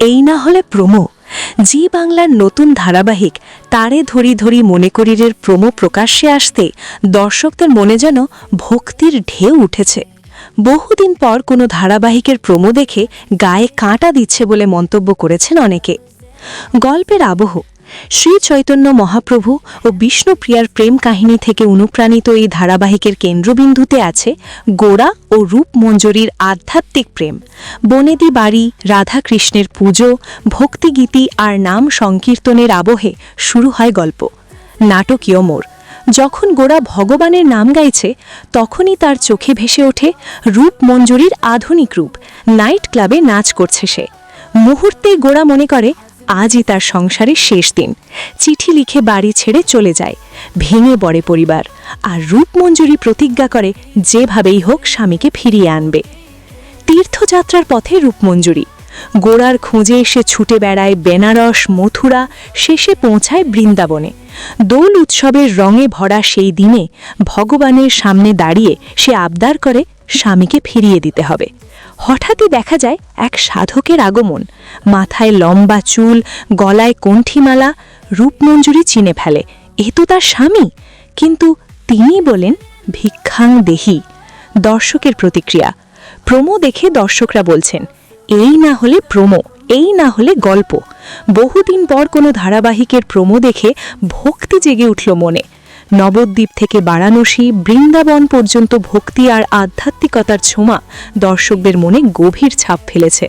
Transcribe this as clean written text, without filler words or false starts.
এই না হলে প্রোমো। জি বাংলার নতুন ধারাবাহিক তারে ধরি ধরি মনে করিরের প্রোমো প্রকাশ্যে আসতে দর্শকদের মনে যেন ভক্তির ঢেউ উঠেছে। বহুদিন পর কোনো ধারাবাহিকের প্রোমো দেখে গায়ে কাঁটা দিচ্ছে বলে মন্তব্য করেছেন অনেকে। গল্পের আবহ শ্রী চৈতন্য মহাপ্রভু ও বিষ্ণুপ্রিয়ার প্রেম কাহিনী থেকে অনুপ্রাণিত এই ধারাবাহিকের কেন্দ্রবিন্দুতে আছে গোরা ও রূপমঞ্জরির আধ্যাত্মিক প্রেম। বনেদি বাড়ি, রাধাকৃষ্ণের পুজো, ভক্তিগীতি আর নাম সংকীর্তনের আবহে শুরু হয় গল্প। নাটকীয় মোড়। যখন গোরা ভগবানের নাম গাইছে তখনই তার চোখে ভেসে ওঠে রূপমঞ্জরির আধুনিক রূপ। নাইট ক্লাবে নাচ করছে সে। মুহূর্তে গোরা মনে করে আজই তার সংসারের শেষ দিন। চিঠি লিখে বাড়ি ছেড়ে চলে যায়। ভেঙে পড়ে পরিবার। আর রূপমঞ্জরি প্রতিজ্ঞা করে যেভাবেই হোক স্বামীকে ফিরিয়ে আনবে। তীর্থযাত্রার পথে রূপমঞ্জরি গোরার খোঁজে এসে ছুটে বেড়ায় বেনারস, মথুরা, শেষে পৌঁছায় বৃন্দাবনে। দোল উৎসবের রঙে ভরা সেই দিনে ভগবানের সামনে দাঁড়িয়ে সে আবদার করে স্বামীকে ফিরিয়ে দিতে হবে। হঠাৎই দেখা যায় এক সাধকের আগমন। মাথায় লম্বা চুল, গলায় কণ্ঠিমালা। রূপমঞ্জরি চিনে ফেলে এ তো তার স্বামী। কিন্তু তিনি বলেন ভিক্ষাং দেহি। দর্শকের প্রতিক্রিয়া। প্রোমো দেখে দর্শকরা বলছেন এই না হলে প্রোমো, এই না হলে গল্প। বহুদিন পর কোনো ধারাবাহিকের প্রোমো দেখে ভক্তি জেগে উঠল মনে। নবদ্বীপ থেকে বারাণসী, বৃন্দাবন পর্যন্ত ভক্তি আর আধ্যাত্মিকতার ছোঁয়া দর্শকদের মনে গভীর ছাপ ফেলেছে।